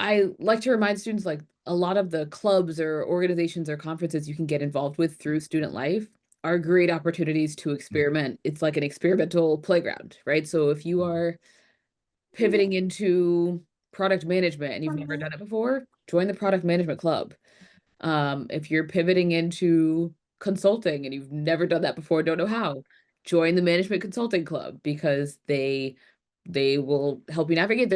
I like to remind students like a lot of the clubs or organizations or conferences you can get involved with through student life are great opportunities to experiment. It's like an experimental playground, right? So if you are pivoting into product management and you've never done it before, join the product management club. If you're pivoting into consulting and you've never done that before, don't know how, join the management consulting club because they will help you navigate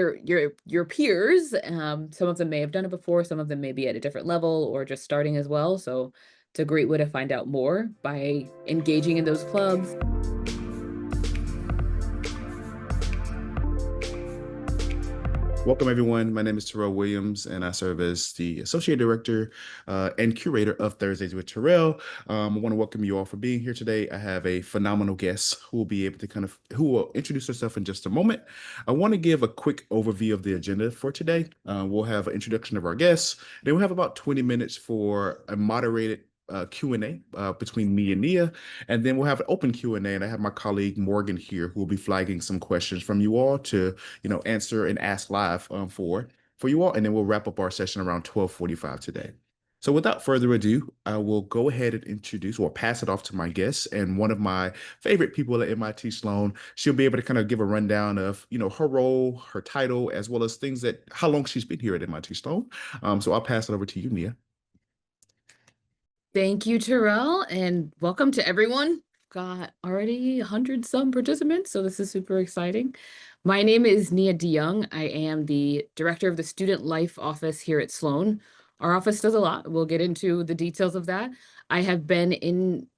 your peers. Some of them may have done it before, some of them may be at a different level or just starting as well. So it's a great way to find out more by engaging in those clubs. Welcome, everyone. My name is Terrell Williams, and I serve as the Associate Director and Curator of Thursdays with Terrell. I want to welcome you all for being here today. I have a phenomenal guest who will be able to who will introduce herself in just a moment. I want to give a quick overview of the agenda for today. We'll have an introduction of our guests. Then we'll have about 20 minutes for a moderated Q&A between me and Nia, and then we'll have an open Q&A, and I have my colleague Morgan here who will be flagging some questions from you all to answer and ask live for you all, and then we'll wrap up our session around 12:45 today. So without further ado, I will go ahead and introduce or pass it off to my guest and one of my favorite people at MIT Sloan. She'll be able to kind of give a rundown of her role, her title, as well as how long she's been here at MIT Sloan. So I'll pass it over to you, Nia. Thank you, Terrell, and welcome to everyone. Got already 100 some participants, so this is super exciting. My name is Nia DeYounge. I am the director of the Student Life Office here at Sloan. Our office does a lot. We'll get into the details of that. I have been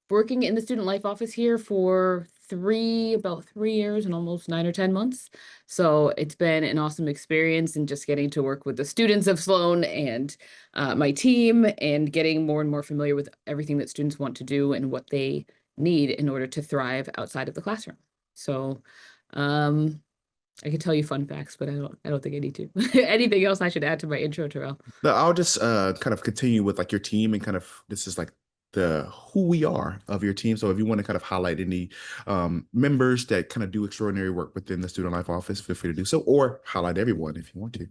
working in the Student Life Office here for about 3 years and almost 9 or 10 months. So it's been an awesome experience and just getting to work with the students of Sloan and my team and getting more and more familiar with everything that students want to do and what they need in order to thrive outside of the classroom. So I could tell you fun facts, but I don't think I need to. Anything else I should add to my intro, Terrell? No, I'll just kind of continue with like your team and kind of this is like the who we are of your team. So if you want to kind of highlight any members that kind of do extraordinary work within the Student Life Office, feel free to do so, or highlight everyone if you want to.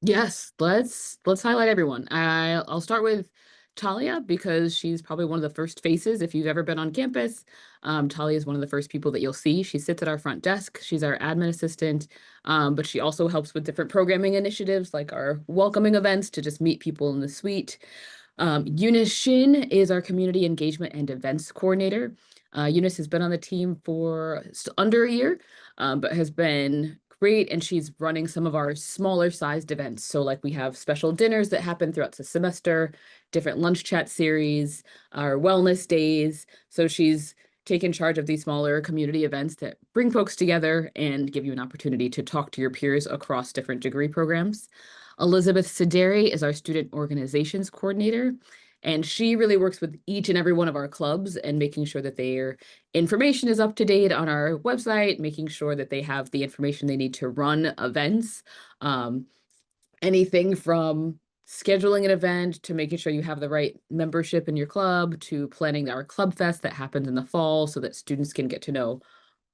Yes, let's highlight everyone. I'll start with Talia because she's probably one of the first faces if you've ever been on campus. Talia is one of the first people that you'll see. She sits at our front desk. She's our admin assistant, but she also helps with different programming initiatives like our welcoming events to just meet people in the suite. Eunice Shin is our community engagement and events coordinator. Eunice has been on the team for under a year, but has been great. And she's running some of our smaller sized events. So like we have special dinners that happen throughout the semester, different lunch chat series, our wellness days. So she's taken charge of these smaller community events that bring folks together and give you an opportunity to talk to your peers across different degree programs. Elizabeth Sederi is our student organizations coordinator, and she really works with each and every one of our clubs and making sure that their information is up to date on our website, making sure that they have the information they need to run events. Anything from scheduling an event to making sure you have the right membership in your club to planning our club fest that happens in the fall so that students can get to know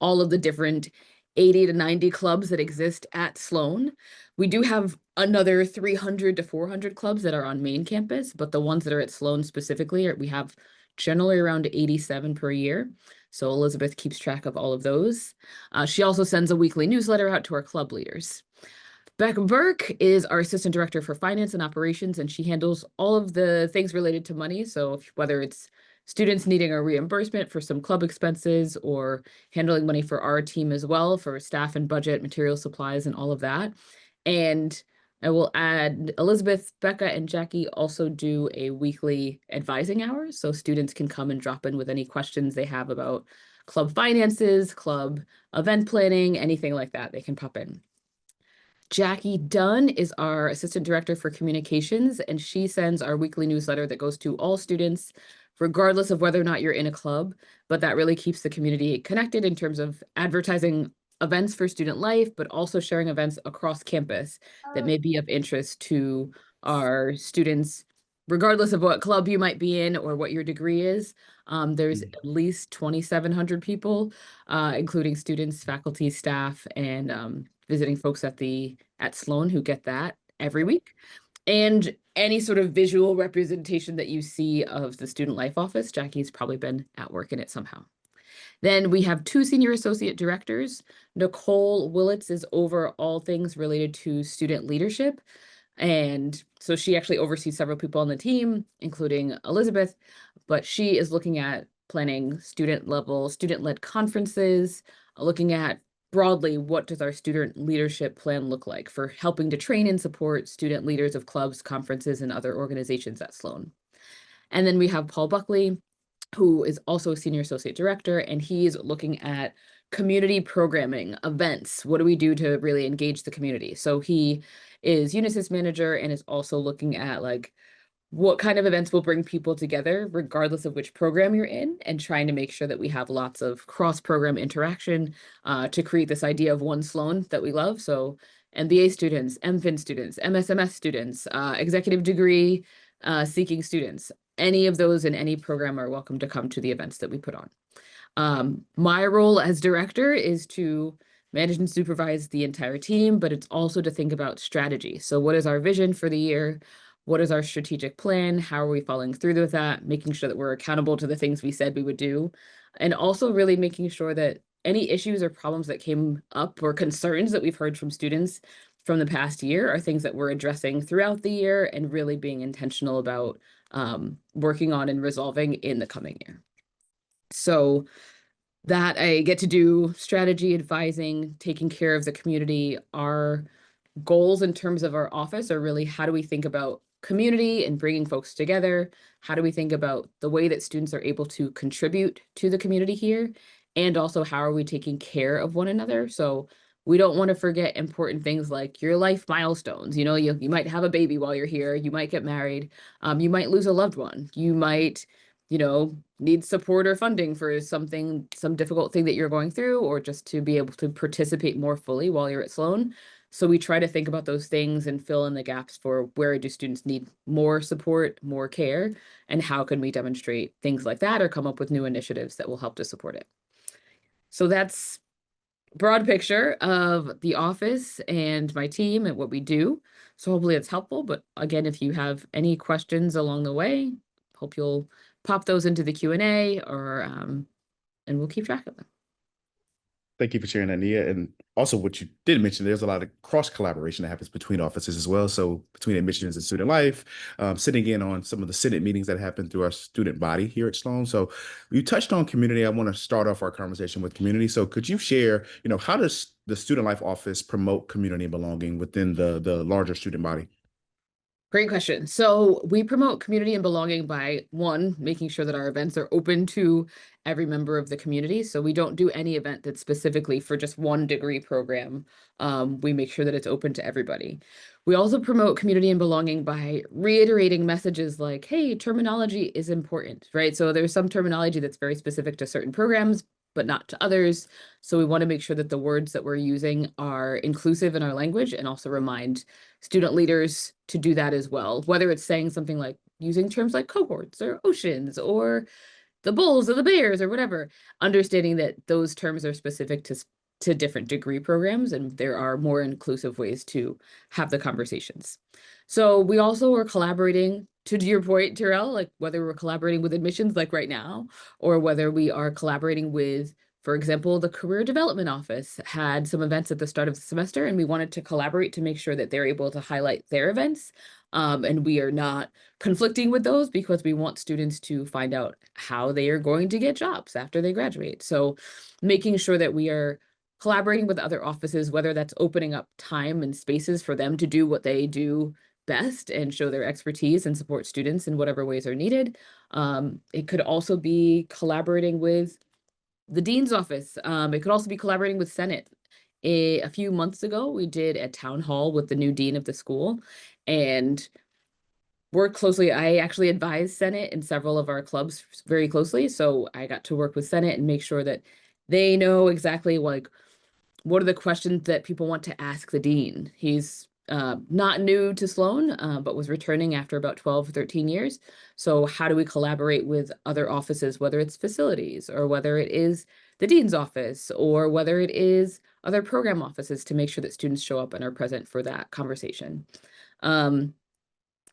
all of the different 80 to 90 clubs that exist at Sloan. We do have another 300 to 400 clubs that are on main campus, but the ones that are at Sloan specifically, we have generally around 87 per year. So Elizabeth keeps track of all of those. She also sends a weekly newsletter out to our club leaders. Becca Burke is our assistant director for finance and operations, and she handles all of the things related to money. So whether it's students needing a reimbursement for some club expenses or handling money for our team as well for staff and budget, material supplies, and all of that. And I will add Elizabeth, Becca, and Jackie also do a weekly advising hour. So students can come and drop in with any questions they have about club finances, club event planning, anything like that. They can pop in. Jackie Dunn is our assistant director for communications, and she sends our weekly newsletter that goes to all students, regardless of whether or not you're in a club. But that really keeps the community connected in terms of advertising events for student life, but also sharing events across campus that may be of interest to our students, regardless of what club you might be in or what your degree is. There's at least 2,700 people, including students, faculty, staff, and visiting folks at Sloan who get that every week. And any sort of visual representation that you see of the student life office, Jackie's probably been at work in it somehow. Then we have two senior associate directors. Nicole Willits is over all things related to student leadership. And so she actually oversees several people on the team, including Elizabeth, but she is looking at planning student-led conferences, looking at broadly what does our student leadership plan look like for helping to train and support student leaders of clubs, conferences, and other organizations at Sloan. And then we have Paul Buckley, who is also a senior associate director, and he's looking at community programming, events. What do we do to really engage the community? So he is Unisys manager and is also looking at like what kind of events will bring people together regardless of which program you're in, and trying to make sure that we have lots of cross-program interaction to create this idea of one Sloan that we love. So MBA students, MFin students, MSMS students, executive degree seeking students, any of those in any program are welcome to come to the events that we put on. My role as director is to manage and supervise the entire team, but it's also to think about strategy. So what is our vision for the year? What is our strategic plan? How are we following through with that? Making sure that we're accountable to the things we said we would do. And also really making sure that any issues or problems that came up or concerns that we've heard from students from the past year are things that we're addressing throughout the year and really being intentional about working on and resolving in the coming year. So that I get to do strategy advising, taking care of the community. Our goals in terms of our office are really how do we think about community and bringing folks together? How do we think about the way that students are able to contribute to the community here? And also how are we taking care of one another? So we don't want to forget important things like your life milestones. You know, you might have a baby while you're here, you might get married, you might lose a loved one, you might, you know, need support or funding for some difficult thing that you're going through, or just to be able to participate more fully while you're at Sloan. So we try to think about those things and fill in the gaps for where do students need more support, more care, and how can we demonstrate things like that or come up with new initiatives that will help to support it. So that's broad picture of the office and my team and what we do. So hopefully it's helpful. But again, if you have any questions along the way, hope you'll pop those into the Q&A or and we'll keep track of them. Thank you for sharing that, Nia. And also what you did mention, there's a lot of cross collaboration that happens between offices as well. So between admissions and student life, sitting in on some of the Senate meetings that happen through our student body here at Sloan. So you touched on community. I want to start off our conversation with community. So could you share, how does the student life office promote community and belonging within the larger student body? Great question. So we promote community and belonging by, one, making sure that our events are open to every member of the community. So we don't do any event that's specifically for just one degree program. We make sure that it's open to everybody. We also promote community and belonging by reiterating messages like, hey, terminology is important, right? So there's some terminology that's very specific to certain programs, but not to others. So we want to make sure that the words that we're using are inclusive in our language, and also remind student leaders to do that as well, whether it's saying something like using terms like cohorts or oceans or the bulls or the bears or whatever, understanding that those terms are specific to different degree programs, and there are more inclusive ways to have the conversations. So we also are collaborating, to your point, Terrell, like whether we're collaborating with admissions like right now, or whether we are collaborating with, for example, the Career Development Office had some events at the start of the semester, and we wanted to collaborate to make sure that they're able to highlight their events. And we are not conflicting with those because we want students to find out how they are going to get jobs after they graduate. So making sure that we are collaborating with other offices, whether that's opening up time and spaces for them to do what they do best and show their expertise and support students in whatever ways are needed. It could also be collaborating with the dean's office. It could also be collaborating with Senate. A few months ago, we did a town hall with the new dean of the school and worked closely. I actually advised Senate in several of our clubs very closely. So I got to work with Senate and make sure that they know exactly like what are the questions that people want to ask the dean. He's not new to Sloan, but was returning after about 12 or 13 years. So how do we collaborate with other offices, whether it's facilities or whether it is the dean's office or whether it is other program offices to make sure that students show up and are present for that conversation.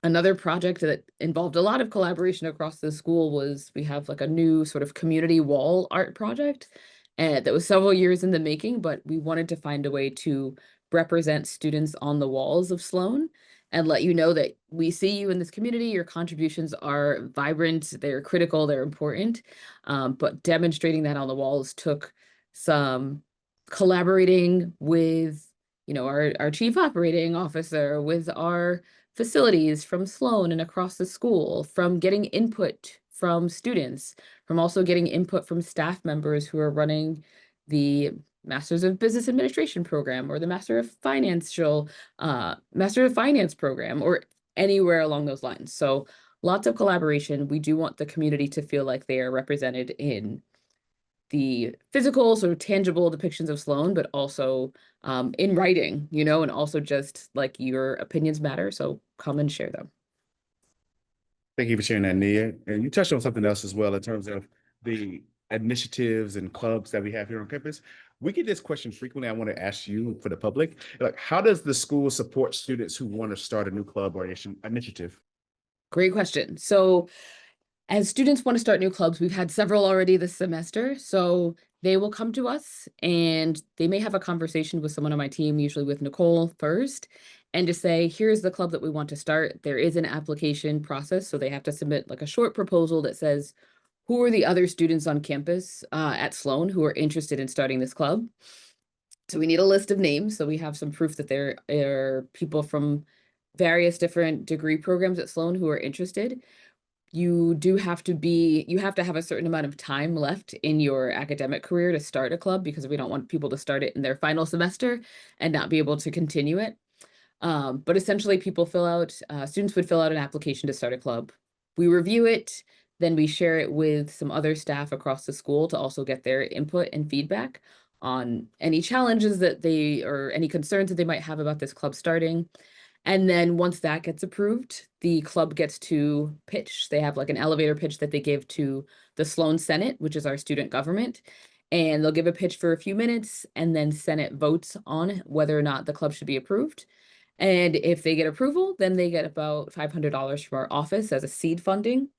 Another project that involved a lot of collaboration across the school was we have like a new sort of community wall art project that was several years in the making, but we wanted to find a way to represent students on the walls of Sloan and let you know that we see you in this community. Your contributions are vibrant, they're critical, they're important. But demonstrating that on the walls took some collaborating with, our chief operating officer, with our facilities from Sloan and across the school, from getting input from students, from also getting input from staff members who are running the Masters of Business Administration program or the Master of Finance program or anywhere along those lines. So lots of collaboration. We do want the community to feel like they are represented in the physical, sort of tangible depictions of Sloan, but also in writing, and also just like your opinions matter. So come and share them. Thank you for sharing that, Nia. And you touched on something else as well in terms of the initiatives and clubs that we have here on campus. We get this question frequently. I want to ask you for the public, like, how does the school support students who want to start a new club or initiative? Great question. So as students want to start new clubs, we've had several already this semester. So they will come to us and they may have a conversation with someone on my team, usually with Nicole first, and just say, here's the club that we want to start. There is an application process. So they have to submit like a short proposal that says, who are the other students on campus at Sloan who are interested in starting this club? So we need a list of names. So we have some proof that there are people from various different degree programs at Sloan who are interested. You have to have a certain amount of time left in your academic career to start a club because we don't want people to start it in their final semester and not be able to continue it. But essentially students would fill out an application to start a club. We review it, then we share it with some other staff across the school to also get their input and feedback on any challenges or any concerns that they might have about this club starting. And then once that gets approved, the club gets to pitch. They have like an elevator pitch that they give to the Sloan Senate, which is our student government. And they'll give a pitch for a few minutes and then Senate votes on whether or not the club should be approved. And if they get approval, then they get about $500 from our office as a seed funding.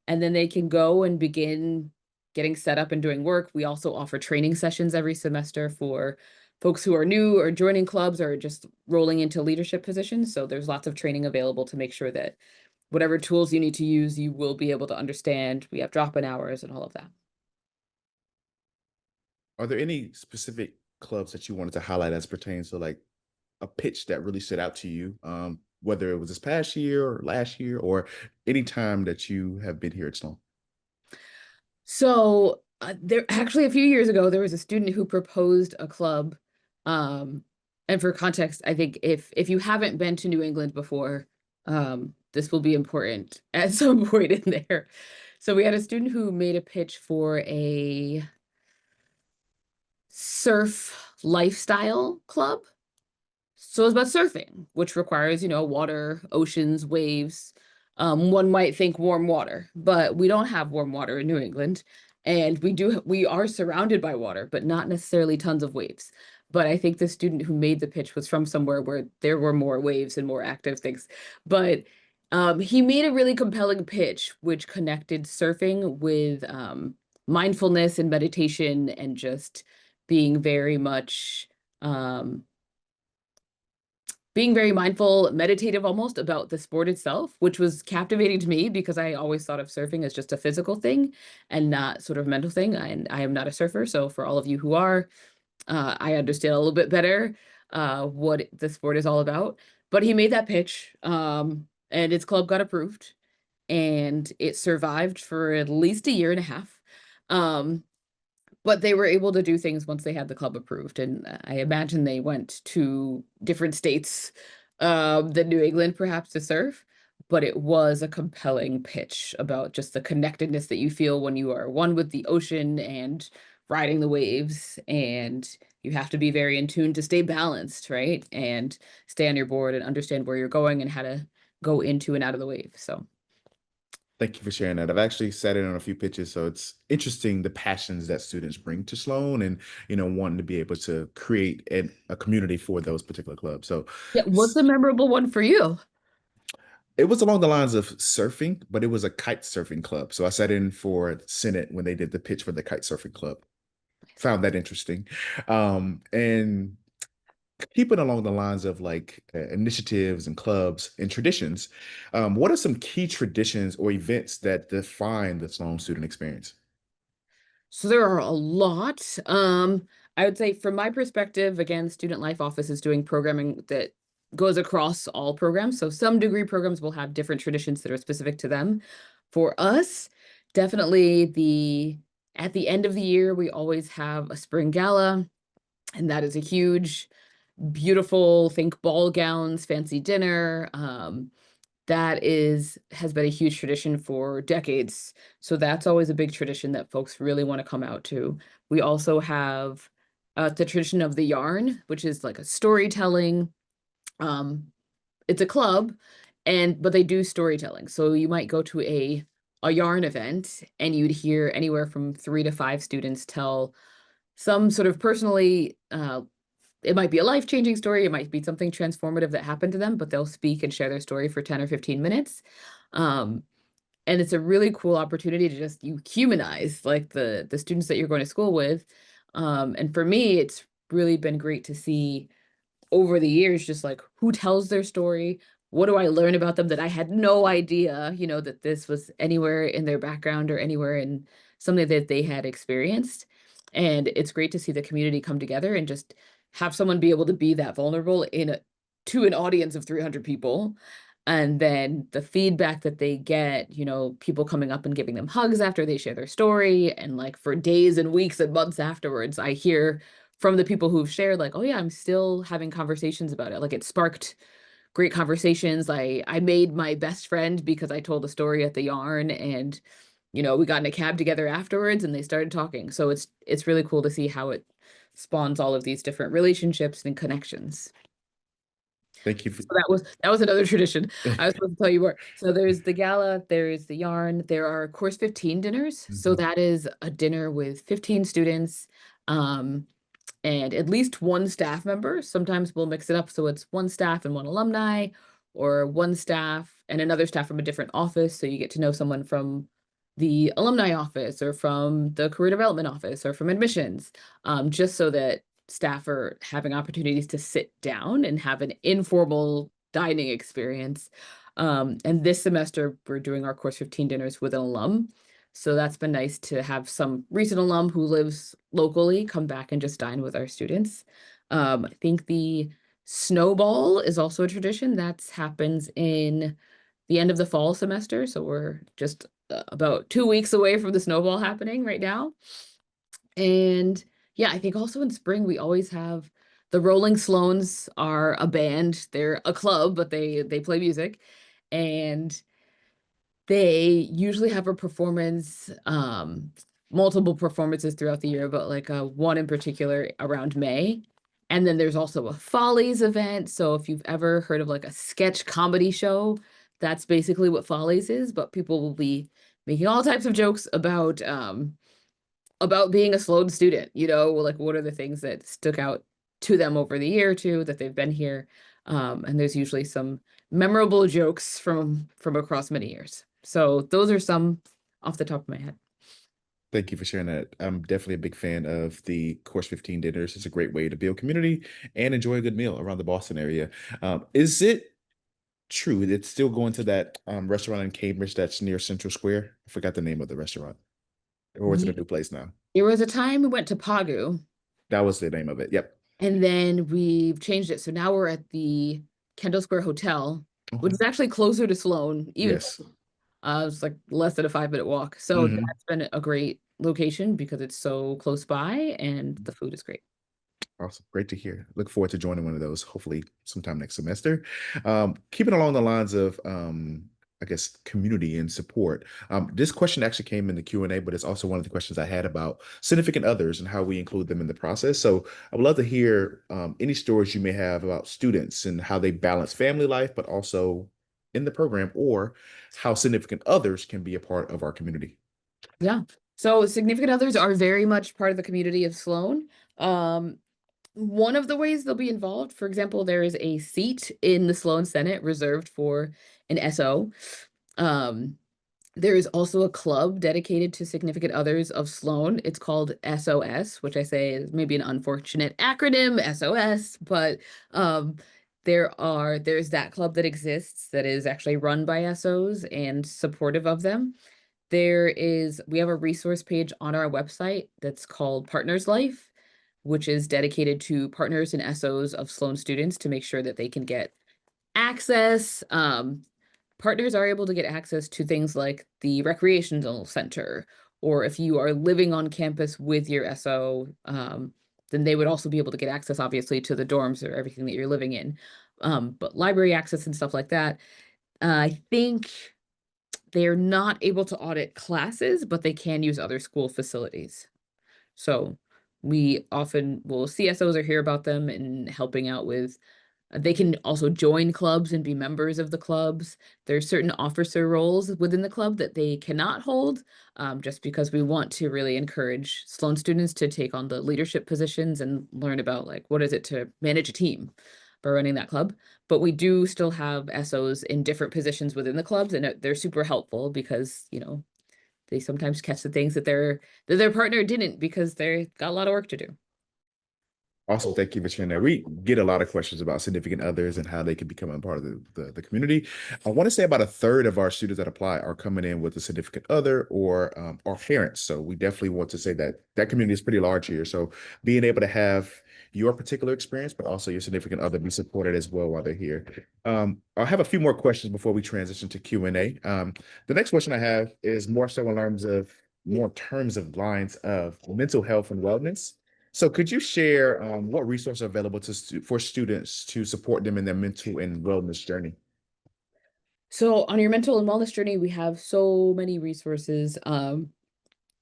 And then they can go and begin getting set up and doing work. We also offer training sessions every semester for folks who are new or joining clubs or just rolling into leadership positions. So there's lots of training available to make sure that whatever tools you need to use, you will be able to understand. We have drop-in hours and all of that. Are there any specific clubs that you wanted to highlight as pertains to like a pitch that really stood out to you, whether it was this past year or last year or any time that you have been here at Sloan? So there actually a few years ago, there was a student who proposed a club. And for context, I think if you haven't been to New England before, this will be important at some point in there. So we had a student who made a pitch for a surf lifestyle club. So it's about surfing, which requires, water, oceans, waves. One might think warm water, but we don't have warm water in New England. And we are surrounded by water, but not necessarily tons of waves. But I think the student who made the pitch was from somewhere where there were more waves and more active things. But he made a really compelling pitch, which connected surfing with mindfulness and meditation and just being very much being very mindful, meditative almost about the sport itself, which was captivating to me because I always thought of surfing as just a physical thing and not sort of mental thing. And I am not a surfer. So for all of you who are, I understand a little bit better what the sport is all about. But he made that pitch and its club got approved and it survived for at least a year and a half. But they were able to do things once they had the club approved. And I imagine they went to different states than New England, perhaps, to surf. But it was a compelling pitch about just the connectedness that you feel when you are one with the ocean and riding the waves. And you have to be very in tune to stay balanced, right? And stay on your board and understand where you're going and how to go into and out of the wave. So Thank you for sharing that. I've actually sat in on a few pitches, so it's interesting the passions that students bring to Sloan and, wanting to be able to create a community for those particular clubs. So Yeah, what's a memorable one for you? it was along the lines of surfing, but it was a kite surfing club. So I sat in for Senate when they did the pitch for the kite surfing club. Found that interesting. And keeping along the lines of like initiatives and clubs and traditions, what are some key traditions or events that define the Sloan student experience? So there are a lot. I would say from my perspective, again, Student Life Office is doing programming that goes across all programs. So some degree programs will have different traditions that are specific to them. For us, definitely the at the end of the year, we always have a spring gala, and that is a huge, beautiful, think ball gowns, fancy dinner. That has been a huge tradition for decades. So that's always a big tradition that folks really want to come out to. We also have the tradition of the yarn, which is like a storytelling. Um, it's a club, and but they do storytelling. So you might go to a yarn event and you'd hear anywhere from 3 to 5 students tell some sort of personally it might be a life-changing story, it might be something transformative that happened to them, but they'll speak and share their story for 10 or 15 minutes. Um, and it's a really cool opportunity to just you humanize like the students that you're going to school with. And for me, it's really been great to see over the years, just like who tells their story, what do I learn about them that I had no idea, that this was anywhere in their background or anywhere in something that they had experienced. And it's great to see the community come together and just have someone be able to be that vulnerable to an audience of 300 people. And then the feedback that they get, people coming up and giving them hugs after they share their story. And like for days and weeks and months afterwards, I hear from the people who've shared like, oh yeah, I'm still having conversations about it. Like it sparked great conversations. I made my best friend because I told a story at the yarn, and we got in a cab together afterwards and they started talking. So it's really cool to see how it spawns all of these different relationships and connections. Thank you for So that was another tradition. I was supposed to tell you more. So there's the gala, there's the yarn, there are course 15 dinners. So Mhm. that is a dinner with 15 students. Um, and at least one staff member. Sometimes we'll mix it up so it's one staff and one alumni, or one staff and another staff from a different office. So you get to know someone from the alumni office or from the career development office or from admissions, just so that staff are having opportunities to sit down and have an informal dining experience. And this semester, we're doing our course 15 dinners with an alum. So that's been nice to have some recent alum who lives locally come back and just dine with our students. I think the snowball is also a tradition that happens in the end of the fall semester. So we're just about 2 weeks away from the snowball happening right now. And yeah, I think also in spring we always have the Rolling Sloans are a band. They're a club, but they play music. And they usually have a performance, multiple performances throughout the year, but like one in particular around May. And then there's also a Follies event. So if you've ever heard of like a sketch comedy show, that's basically what Follies is, but people will be making all types of jokes about being a Sloan student, like what are the things that stuck out to them over the year or two that they've been here. And there's usually some memorable jokes from across many years. So those are some off the top of my head. Thank you for sharing that. I'm definitely a big fan of the Course 15 dinners. It's a great way to build community and enjoy a good meal around the Boston area. Is it true that it's still going to that restaurant in Cambridge that's near Central Square? I forgot the name of the restaurant. Or is it a We, new place now? there was a time we went to Pagu, That was the name of it. Yep. and then we've changed it. So now we're at the Kendall Square Hotel, which Okay. is actually closer to Sloan, even Yes. it's like less than a 5-minute walk. So Mhm. that's been a great location because it's so close by and the food is great. Awesome. Great to hear. Look forward to joining one of those, hopefully sometime next semester. Keeping along the lines of, I guess, community and support. This question actually came in the Q&A, but it's also one of the questions I had about significant others and how we include them in the process. So I would love to hear any stories you may have about students and how they balance family life, but also in the program, or how significant others can be a part of our community? Yeah. So significant others are very much part of the community of Sloan. Um, One of the ways they'll be involved, for example, there is a seat in the Sloan Senate reserved for an SO. Um, there is also a club dedicated to significant others of Sloan. It's called SOS, which I say is maybe an unfortunate acronym, SOS, but um, there's that club that exists that is actually run by SOs and supportive of them. We have a resource page on our website that's called Partners Life, which is dedicated to partners and SOs of Sloan students to make sure that they can get access. Partners are able to get access to things like the recreational center, or if you are living on campus with your SO, then they would also be able to get access, obviously, to the dorms or everything that you're living in. But library access and stuff like that. I think they're not able to audit classes, but they can use other school facilities. So we often will CSOs or hear about them and helping out with they can also join clubs and be members of the clubs. There's certain officer roles within the club that they cannot hold, just because we want to really encourage Sloan students to take on the leadership positions and learn about like what is it to manage a team by running that club. But we do still have SOs in different positions within the clubs, and they're super helpful because they sometimes catch the things that their partner didn't because they got a lot of work to do. Also, thank you for sharing that. We get a lot of questions about significant others and how they can become a part of the community. I want to say about a third of our students that apply are coming in with a significant other or parents. So we definitely want to say that that community is pretty large here. So being able to have your particular experience, but also your significant other be supported as well while they're here. I'll have a few more questions before we transition to Q&A. The next question I have is more so in terms of lines of mental health and wellness. So could you share what resources are available for students to support them in their mental and wellness journey? So on your mental and wellness journey, we have so many resources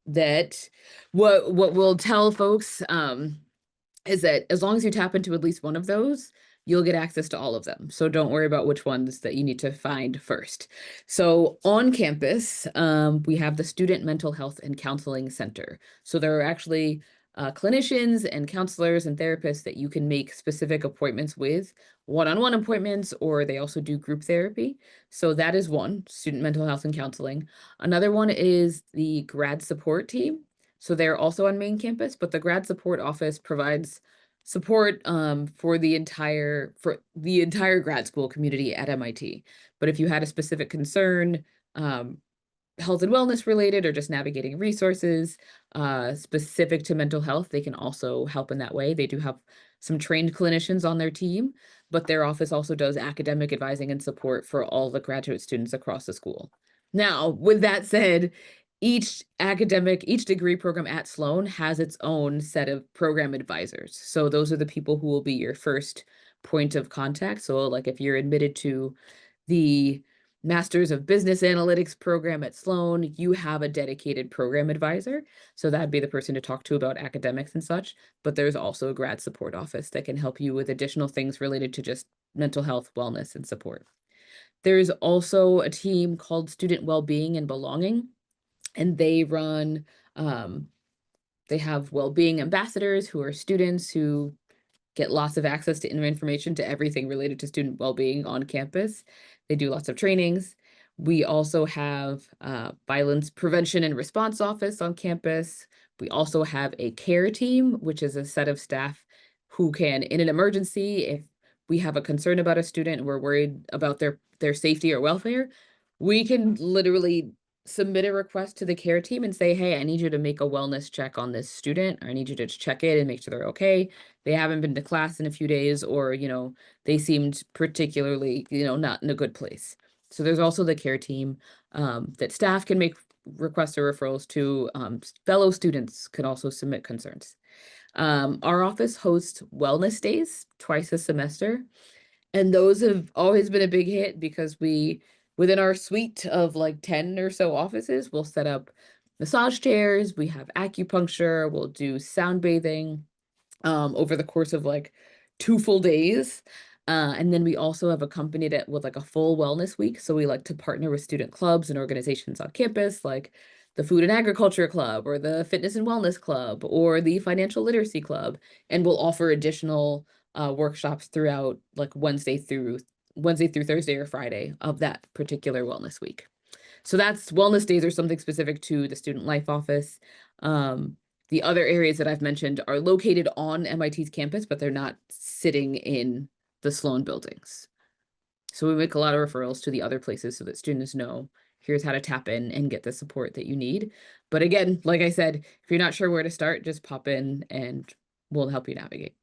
that what we'll tell folks is that as long as you tap into at least one of those, you'll get access to all of them. So don't worry about which ones that you need to find first. So on campus, we have the Student Mental Health and Counseling Center. So there are actually clinicians and counselors and therapists that you can make specific appointments with, one-on-one appointments, or they also do group therapy. So that is one, student mental health and counseling. Another one is the grad support team. So they're also on main campus, but the grad support office provides support for the entire grad school community at MIT. But if you had a specific concern, health and wellness related or just navigating resources specific to mental health, they can also help in that way. They do have some trained clinicians on their team, but their office also does academic advising and support for all the graduate students across the school. Now, with that said, each degree program at Sloan has its own set of program advisors. So those are the people who will be your first point of contact. So like if you're admitted to the Masters of Business Analytics program at Sloan, you have a dedicated program advisor. So that'd be the person to talk to about academics and such. But there's also a grad support office that can help you with additional things related to just mental health, wellness, and support. There's also a team called Student Wellbeing and Belonging, and um, they have well-being ambassadors who are students who get lots of access to information to everything related to student well-being on campus. They do lots of trainings. We also have violence prevention and response office on campus. We also have a care team, which is a set of staff who can, in an emergency, if we have a concern about a student and we're worried about their safety or welfare, we can literally submit a request to the care team and say, hey, I need you to make a wellness check on this student, or I need you to check in and make sure they're okay. They haven't been to class in a few days, or, they seemed particularly, not in a good place. So there's also the care team that staff can make requests or referrals to. Fellow students can also submit concerns. Our office hosts wellness days twice a semester. And those have always been a big hit because within our suite of like 10 or so offices, we'll set up massage chairs, we have acupuncture, we'll do sound bathing over the course of like 2 full days. And then we also have accompanied it with like a full wellness week. So we like to partner with student clubs and organizations on campus, like the Food and Agriculture Club or the Fitness and Wellness Club or the Financial Literacy Club. And we'll offer additional workshops throughout like Wednesday through Thursday or Friday of that particular wellness week. So that's wellness days are something specific to the Student Life Office. The other areas that I've mentioned are located on MIT's campus, but they're not sitting in the Sloan buildings. So we make a lot of referrals to the other places so that students know here's how to tap in and get the support that you need. But again, like I said, if you're not sure where to start, just pop in and we'll help you navigate.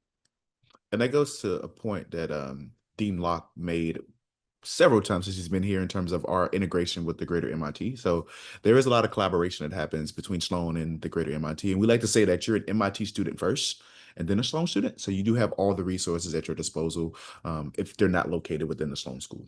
And that goes to a point that Dean Locke made several times since he's been here in terms of our integration with the greater MIT. So there is a lot of collaboration that happens between Sloan and the greater MIT. And we like to say that you're an MIT student first and then a Sloan student. So you do have all the resources at your disposal if they're not located within the Sloan school.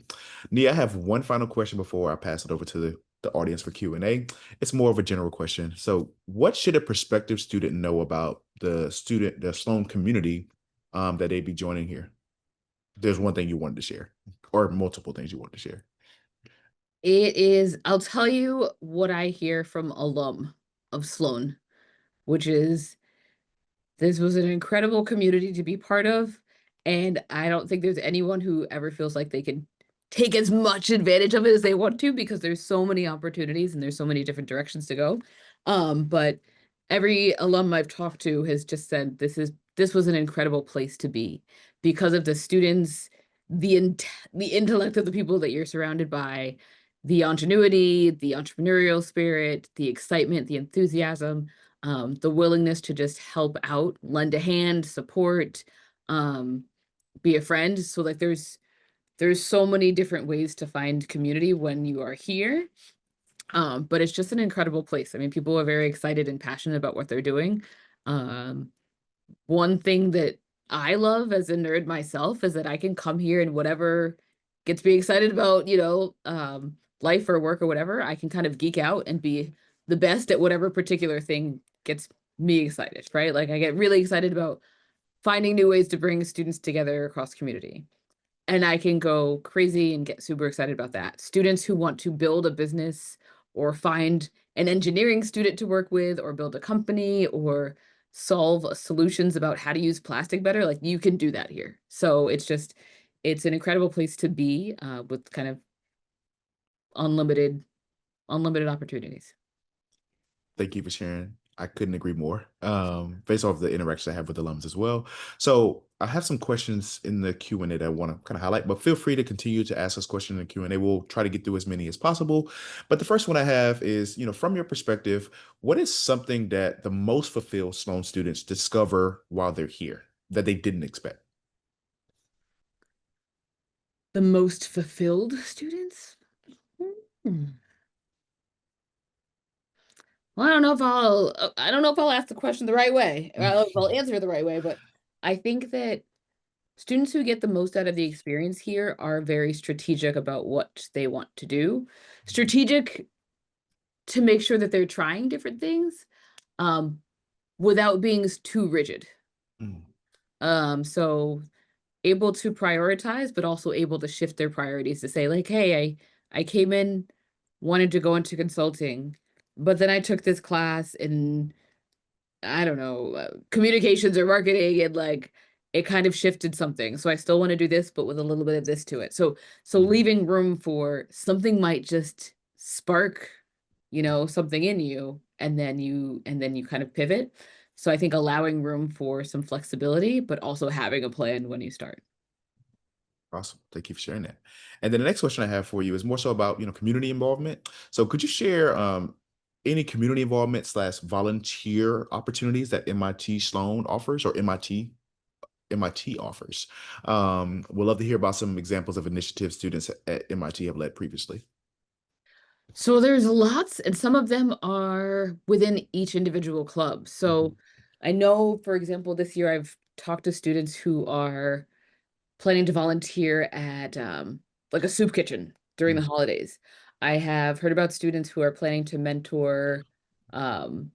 Nia, I have one final question before I pass it over to the audience for Q&A. It's more of a general question. So what should a prospective student know about the Sloan community that they'd be joining here? There's one thing you wanted to share, or multiple things you wanted to share. I'll tell you what I hear from alum of Sloan, which is this was an incredible community to be part of, and I don't think there's anyone who ever feels like they can take as much advantage of it as they want to because there's so many opportunities and there's so many different directions to go. But every alum I've talked to has just said this was an incredible place to be because of the students, the intellect of the people that you're surrounded by, the ingenuity, the entrepreneurial spirit, the excitement, the enthusiasm, the willingness to just help out, lend a hand, support, um, be a friend. So like there's so many different ways to find community when you are here. But it's just an incredible place. I mean, people are very excited and passionate about what they're doing. Um, One thing that I love as a nerd myself is that I can come here and whatever gets me excited about, life or work or whatever, I can kind of geek out and be the best at whatever particular thing gets me excited, right? Like I get really excited about finding new ways to bring students together across community. And I can go crazy and get super excited about that. Students who want to build a business or find an engineering student to work with or build a company or solve solutions about how to use plastic better, like you can do that here. So it's an incredible place to be with kind of unlimited unlimited opportunities. Thank you for sharing. I couldn't agree more. Based off the interaction I have with alums as well. So I have some questions in the Q&A that I want to kind of highlight, but feel free to continue to ask us questions in the Q&A. We'll try to get through as many as possible. But the first one I have is, from your perspective, what is something that the most fulfilled Sloan students discover while they're here that they didn't expect? The most fulfilled students? Hmm. Well, I don't know if I'll ask the question the right way. Or if I'll answer it the right way, but I think that students who get the most out of the experience here are very strategic about what they want to do. Strategic to make sure that they're trying different things, um, without being too rigid. Mm, So able to prioritize, but also able to shift their priorities to say, like, hey, I came in, wanted to go into consulting, but then I took this class in I don't know, communications or marketing and like it kind of shifted something. So I still want to do this, but with a little bit of this to it. So mm. leaving room for something might just spark, something in you and then you kind of pivot. So I think allowing room for some flexibility, but also having a plan when you start. Awesome. Thank you for sharing that. And then the next question I have for you is more so about, community involvement. So could you share any community involvement slash volunteer opportunities that MIT Sloan offers or MIT offers? We'd love to hear about some examples of initiatives students at MIT have led previously. So there's lots, and some of them are within each individual club. Mhm, So I know, for example, this year I've talked to students who are planning to volunteer at like a soup kitchen during the mhm, holidays. I have heard about students who are planning to um,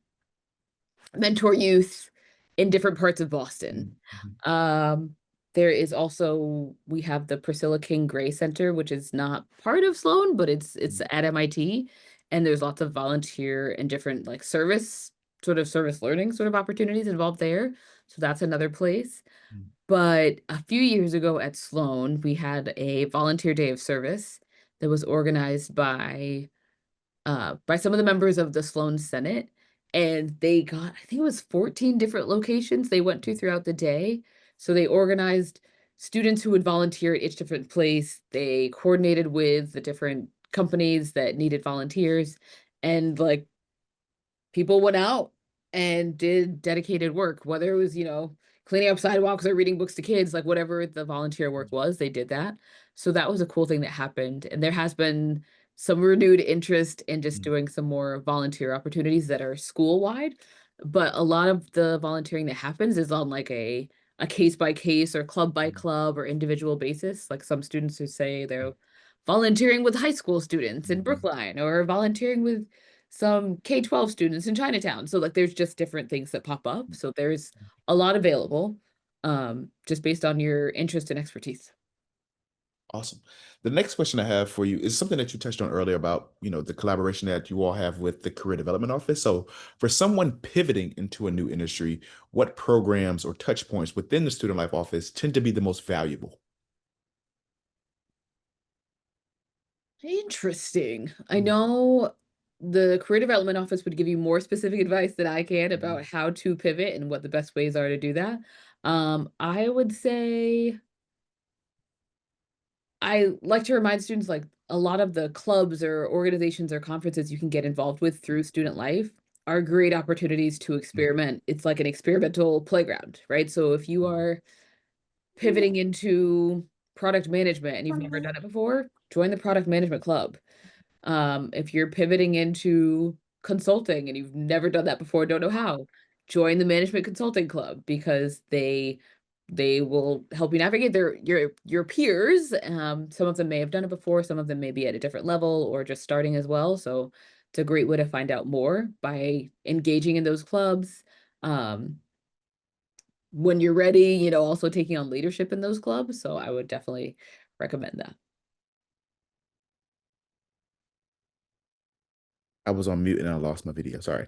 mentor youth in different parts of Boston. mhm, mhm, Um, There is also, we have the Priscilla King Gray Center, which is not part of Sloan, but it's at MIT. And there's lots of volunteer and different like service learning sort of opportunities involved there. So that's another place. Mm, But a few years ago at Sloan, we had a volunteer day of service that was organized by some of the members of the Sloan Senate. And they got, I think it was 14 different locations they went to throughout the day. So they organized students who would volunteer at each different place. They coordinated with the different companies that needed volunteers. And like people went out and did dedicated work, whether it was, cleaning up sidewalks or reading books to kids, like whatever the volunteer work was, they did that. So that was a cool thing that happened. And there has been some renewed interest in just mm, doing some more volunteer opportunities that are school wide. But a lot of the volunteering that happens is on like a case by case or club by mm, club or individual basis. Like some students who say they're volunteering with high school students in mm, Brookline or volunteering with some K-12 students in Chinatown. So like there's just different things that pop up. mm. So there's a lot available, just based on your interest and expertise. Awesome. The next question I have for you is something that you touched on earlier about, the collaboration that you all have with the Career Development Office. So, for someone pivoting into a new industry, what programs or touch points within the Student Life Office tend to be the most valuable? Interesting. I Mm, know the career development office would give you more specific advice than I can mhm, about how to pivot and what the best ways are to do that. I would say I like to remind students like a lot of the clubs or organizations or conferences you can get involved with through student life are great opportunities to mm, experiment. It's like an experimental playground, right? So if you mhm, are pivoting into product management and you've never done it before, join the product management club. If you're pivoting into consulting and you've never done that before, don't know how, join the management consulting club because they will help you navigate your peers. Some of them may have done it before, some of them may be at a different level or just starting as well. So it's a great way to find out more by engaging in those clubs. Um, when you're ready, also taking on leadership in those clubs. So I would definitely recommend that. I was on mute and I lost my video. Sorry.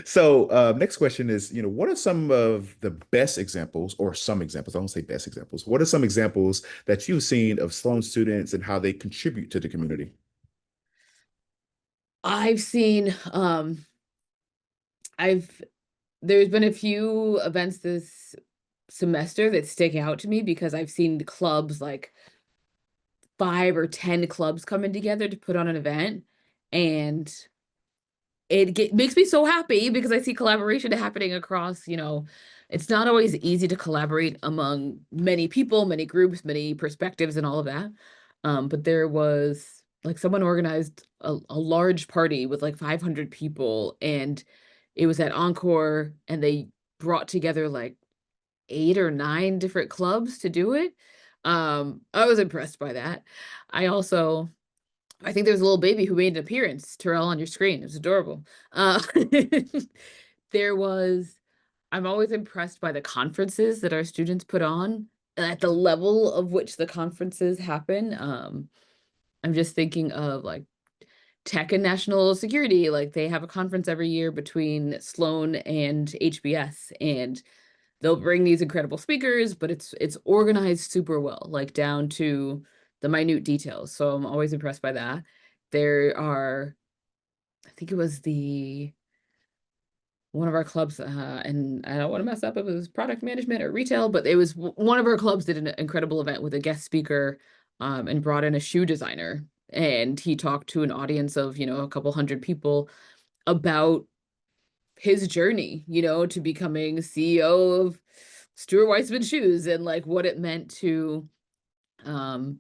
So, next question is, what are some of the best examples, or some examples? I don't say best examples. What are some examples that you've seen of Sloan students and how they contribute to the community? I've seen I've there's been a few events this semester that stick out to me because I've seen the clubs like 5 or 10 clubs coming together to put on an event, and makes me so happy because I see collaboration happening across, it's not always easy to collaborate among many people, many groups, many perspectives, and all of that. But there was like someone organized a large party with like 500 people, and it was at Encore, and they brought together like 8 or 9 different clubs to do it. I was impressed by that. I also I think there's a little baby who made an appearance, Terrell, on your screen. It was adorable. There was I'm always impressed by the conferences that our students put on at the level of which the conferences happen. I'm just thinking of like tech and national security. Like they have a conference every year between Sloan and HBS, and they'll bring these incredible speakers, but it's organized super well, like down to the minute details. So I'm always impressed by that. There are, I think it was the one of our clubs, and I don't want to mess up if it was product management or retail, but it was one of our clubs did an incredible event with a guest speaker, and brought in a shoe designer, and he talked to an audience of a couple hundred people about his journey, to becoming CEO of Stuart Weitzman Shoes and like what it meant to um,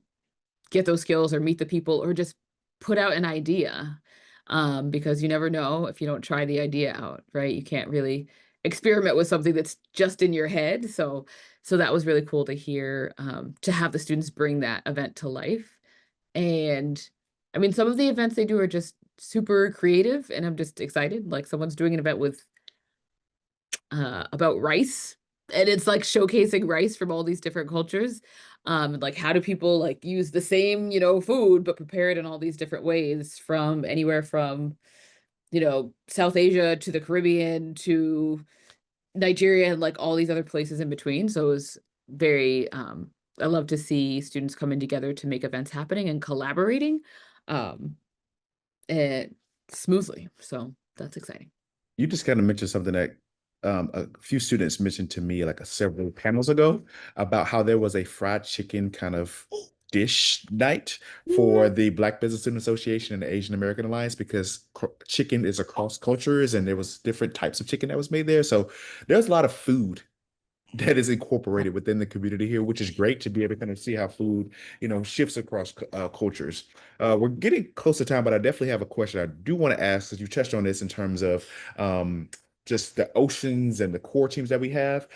get those skills or meet the people or just put out an idea. Because you never know if you don't try the idea out, right? You can't really experiment with something that's just in your head. So that was really cool to hear, to have the students bring that event to life. And I mean, some of the events they do are just super creative, and I'm just excited. Like someone's doing an event with about rice, and it's like showcasing rice from all these different cultures. Like how do people like use the same, food, but prepare it in all these different ways from anywhere from, South Asia to the Caribbean to Nigeria and like all these other places in between. So it was very, I love to see students coming together to make events happening and collaborating, um, and smoothly. So that's exciting. You just kind of mentioned something that a few students mentioned to me like several panels ago about how there was a fried chicken kind of dish night for the Black Business Student Association and the Asian American Alliance because chicken is across cultures and there was different types of chicken that was made there. So there's a lot of food that is incorporated within the community here, which is great to be able to kind of see how food, shifts across cultures. We're getting close to time, but I definitely have a question I do want to ask, because you touched on this in terms of just the oceans and the core teams that we have.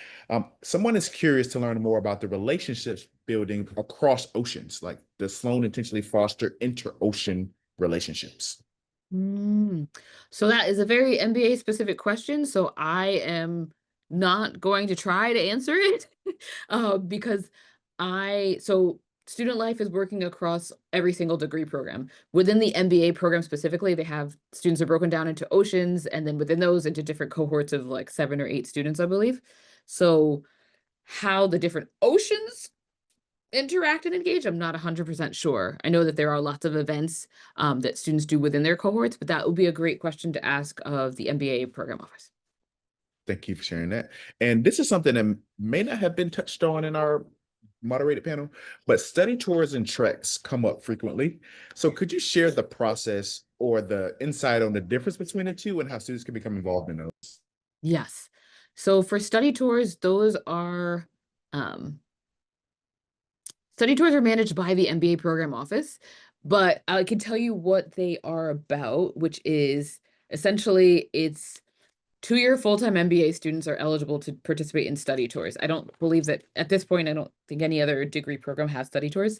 Someone is curious to learn more about the relationships building across oceans, like the Sloan intentionally foster inter-ocean relationships. Mm. So that is a very MBA specific question. So I am not going to try to answer it because so student life is working across every single degree program. Within the MBA program specifically, they have students are broken down into oceans and then within those into different cohorts of like 7 or 8 students, I believe. So how the different oceans interact and engage, I'm not 100% sure. I know that there are lots of events that students do within their cohorts, but that would be a great question to ask of the MBA program office. Thank you for sharing that. And this is something that may not have been touched on in our moderated panel, but study tours and treks come up frequently. So could you share the process or the insight on the difference between the two and how students can become involved in those? Yes. So for um, study tours are managed by the MBA program office, but I can tell you what they are about, which is essentially it's 2-year full-time MBA students are eligible to participate in study tours. I don't believe that at this point, I don't think any other degree program has study tours.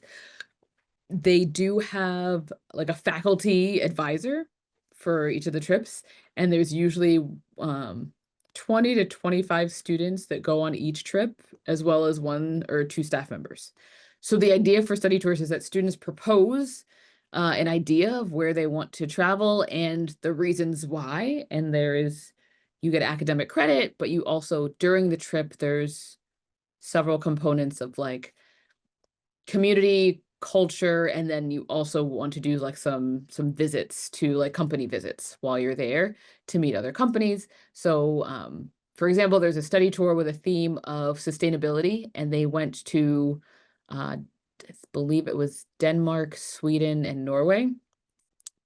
They do have like a faculty advisor for each of the trips, and there's usually 20 to 25 students that go on each trip, as well as 1 or 2 staff members. So the idea for study tours is that students propose an idea of where they want to travel and the reasons why, and you get academic credit, but you also during the trip there's several components of like community culture, and then you also want to do like some visits to like company visits while you're there to meet other companies. So for example, there's a study tour with a theme of sustainability, and they went to I believe it was Denmark, Sweden, and Norway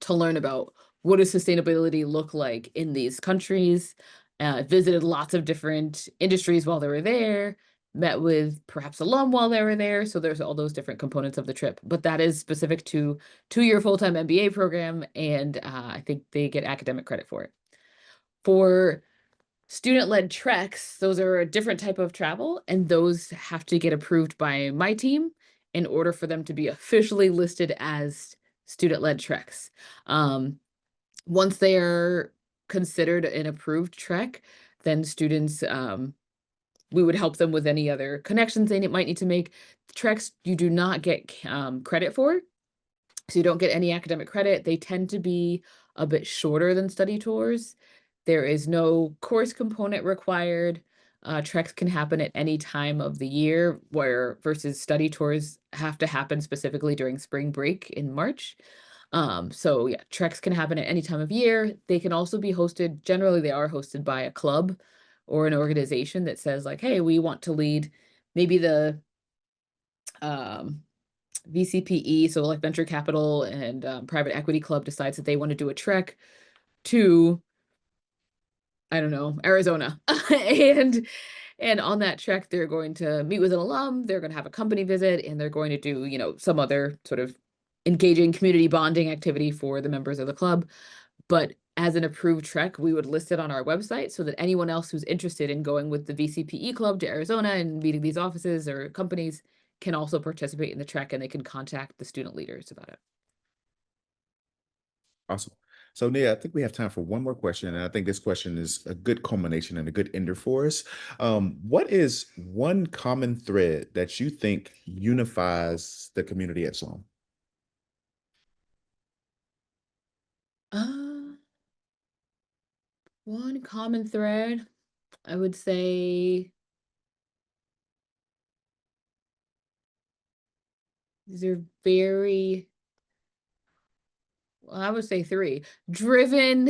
to learn about what does sustainability look like in these countries. Visited lots of different industries while they were there, met with perhaps alum while they were there. So there's all those different components of the trip. But that is specific to 2-year full-time MBA program, and I think they get academic credit for it. For student-led treks, those are a different type of travel, and those have to get approved by my team in order for them to be officially listed as student-led treks. Um, Once they are considered an approved trek, then students, we would help them with any other connections they might need to make. Treks you do not get credit for, so you don't get any academic credit. They tend to be a bit shorter than study tours. There is no course component required. Treks can happen at any time of the year, where versus study tours have to happen specifically during spring break in March. So yeah, treks can happen at any time of year. They can also be hosted, generally they are hosted by a club or an organization that says like, hey, we want to lead maybe the um VCPE, so like venture capital and private equity club decides that they want to do a trek to, I don't know, Arizona. And on that trek, they're going to meet with an alum, they're going to have a company visit, and they're going to do, some other sort of engaging community bonding activity for the members of the club. But as an approved trek, we would list it on our website so that anyone else who's interested in going with the VCPE club to Arizona and meeting these offices or companies can also participate in the trek, and they can contact the student leaders about it. Awesome. So, Nia, I think we have time for one more question, and I think this question is a good culmination and a good ender for us. What is one common thread that you think unifies the community at Sloan? Uh, One common thread, I would say these are very, well, I would say three. Driven,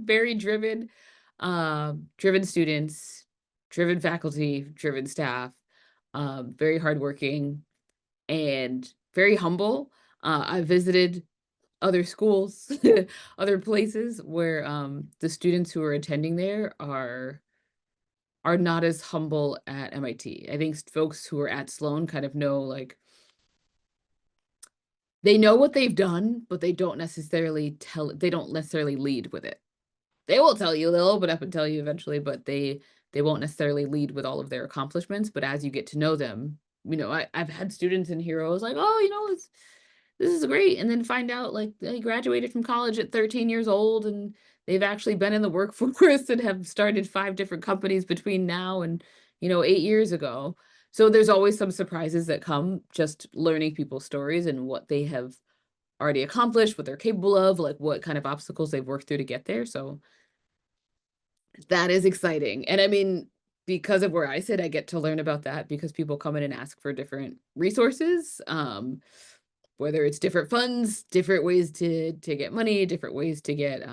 very driven, driven students, driven faculty, driven staff, very hardworking and very humble. I visited other schools, other places where the students who are attending there are not as humble at MIT. I think folks who are at Sloan kind of know like they know what they've done, but they don't necessarily lead with it. They will tell you, they'll open up and tell you eventually, but they won't necessarily lead with all of their accomplishments. But as you get to know them, I've had students in here who was like, oh, this is great. And then find out like they graduated from college at 13 years old and they've actually been in the workforce and have started 5 different companies between now and, 8 years ago. So there's always some surprises that come just learning people's stories and what they have already accomplished, what they're capable of, like what kind of obstacles they've worked through to get there. So that is exciting. And I mean, because of where I sit, I get to learn about that because people come in and ask for different resources. Whether it's different funds, different ways to get money, different ways to get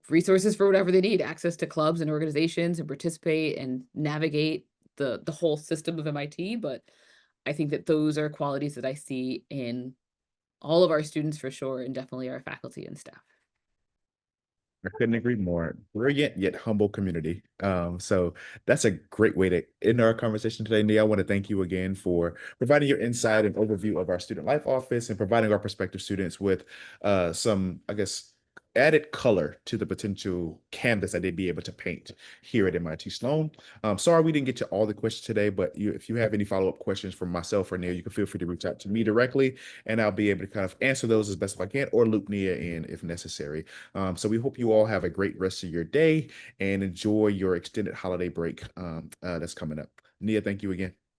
resources for whatever they need, access to clubs and organizations and participate and navigate the whole system of MIT. But I think that those are qualities that I see in all of our students for sure, and definitely our faculty and staff. I couldn't agree more. Brilliant yet humble community. So that's a great way to end our conversation today, Nia. I want to thank you again for providing your insight and overview of our student life office and providing our prospective students with some, I guess, added color to the potential canvas that they'd be able to paint here at MIT Sloan. Sorry we didn't get to all the questions today, but if you have any follow-up questions from myself or Nia, you can feel free to reach out to me directly, and I'll be able to kind of answer those as best as I can or loop Nia in if necessary. So we hope you all have a great rest of your day and enjoy your extended holiday break that's coming up. Nia, thank you again.